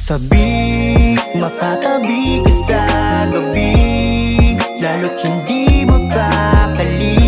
Sabi, makatabi ka sa gabi, lalo't hindi mapakali.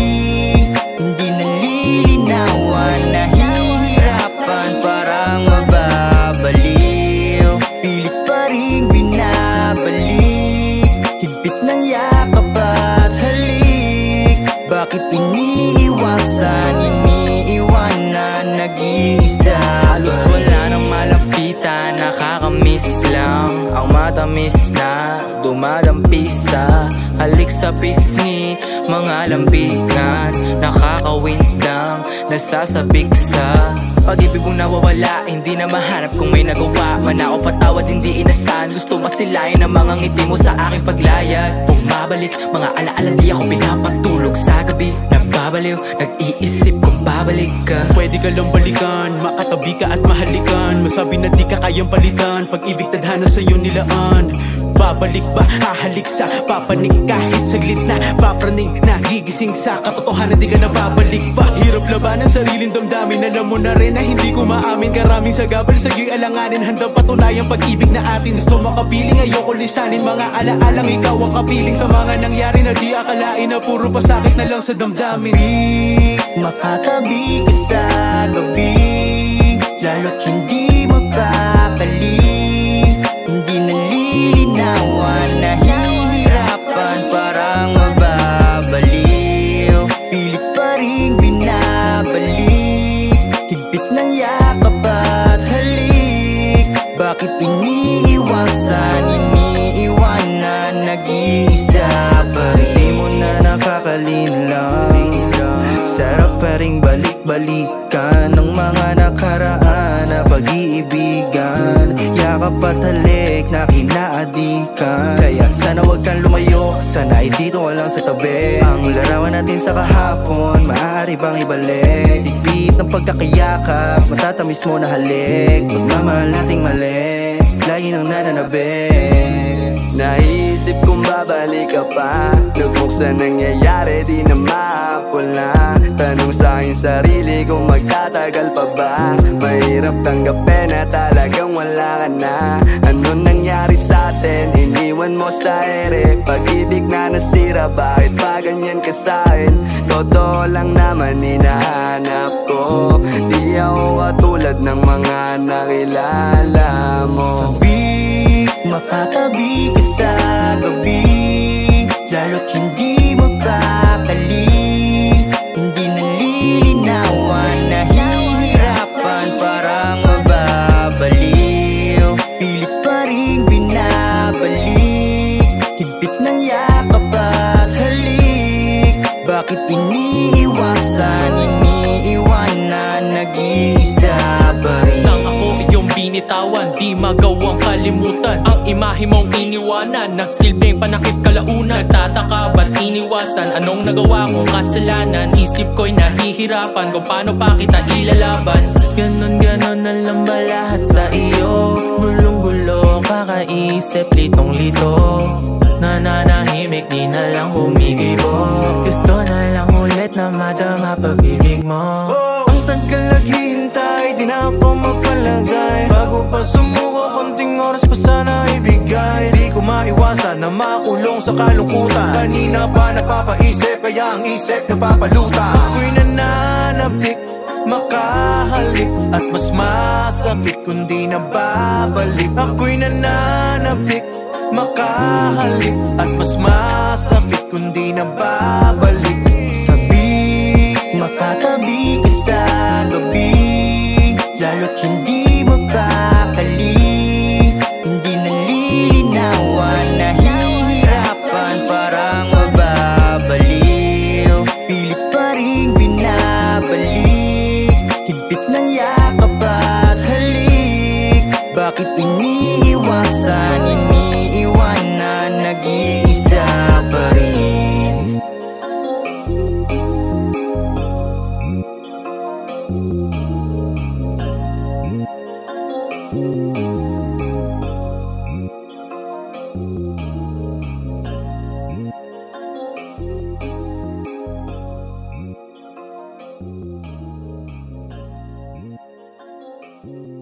Hindi nalilinawan, nahihirapan, parang mababaliw. Pilit pa rin binabalik, higpit ng yakap at halik. Bakit iniiwasan, iniiwanan, nag-iisa? Halos wala nang malapitan, nakakamiss lang ang matamis na dumadampis sa halik sa pisngi. Mga lambigan, nakakawint lang, nasasabik sa pag-ibig mong nawawala. Hindi na mahanap kung may nagawa man ako patawad, hindi inasahan. Gusto masilayan ang mga ngiti mo sa aking paglayad. Bumabalik, mga alaala di ako pinapatulog sa gabi. Nababaliw, nag-iisip kung babalik ka. Pwede ka lang balikan, makatabi ka at mahalikan. Masabi na di ka kayang palitan, pag-ibig tadhana sa'yo nilaan. Babalik ba, hahalik sa papanik kahit saglit na papraning, nagigising sa katotohanan, di ka na babalik pa. Hirap labanan sariling damdamin, alam mo na rin na hindi ko maamin. Karaming sagabal sa iyong alanganin, handang patunayang pag-ibig na atin. Gusto makapiling, ayoko lisanin mga alaalang ikaw ang kapiling sa mga nangyari na di akalain na puro pasakit na lang sa damdamin. Sabi, makatabi ka sa gabi, lalo't hindi mapakali. Hindi nalilinawan, nahihirapan, parang mababaliw. Pilit pa rin binabalik, higpit ng yakap at halik. Bakit iniiwasan, iniiwanan, nag-iisa pa rin? Di mo na nakakalinlang, sarap pa ring balik-balikan ng mga nakaraan na pag-iibigan. Yakap at halik na kinaadikan, kaya sana wag kang lumayo, sana ay dito ka lang sa tabi. Ang larawan natin sa kahapon, maaari bang ibalik? Higpit ng pagkakayakap, matatamis mo na halik. Pagmamahal nating mali, lagi nang nananabik. Naisip kong babalik ka pa, nagbuksan nangyayari, di na mapula. Tanong sa'kin sarili kung magtatagal pa ba. Mahirap tanggapin na talagang wala ka na. Ano nangyari sa'tin, iniwan mo sa ere. Pag-ibig na nasira, bakit pa ganyan ka sa'kin? Totoo lang naman hinahanap ko, di ako katulad ng mga nakilala mo. Sabi, makatabi ka sa gabi, lalo't hindi mapakali. Hindi nalilinawan, nahihirapan, parang mababaliw. Pilit pa rin binabalik, higpit ng yakap at halik. Bakit iniiwasan, iniiwanan, nag-iisa pa rin? Nang ako iyong binitawan, di magawang kalimutan ang imahe mong iniwanan. Nagsilbing panakip kalaunan, nagtataka ba't iniwasan? Anong nagawa kong kasalanan? Isip ko'y nahihirapan kung paano pa kita ilalaban. Ganon na lang ba lahat sa iyo? Gulong-gulo, kakaisip, litong-lito. Nananahimik, di na lang humikibo. Gusto na lang ulit na madama pag-ibig mo. Ang tagal naghihintay, di na ako mapalagay. Bago pa sumuko, konting oras pa sana ibigay. Di ko maiwasan na makulong sa kalungkutan. Kanina pa napapaisip, kaya ang isip napapaluta. Ako'y nananabik, makahalik, at mas masakit kung di na babalik. Ako'y nananabik, makahalik, at mas masakit kung di na babalik. Sabi, makatabi ka sa gabi, lalo't hindi mapakali. Hindi nalilinawan, nahihirapan, parang mababaliw. Pilit pa rin binabalik, higpit ng yakap at halik. Bakit iniiwasan, iniiwanan, nag-iisa pa rin? Mm-hmm.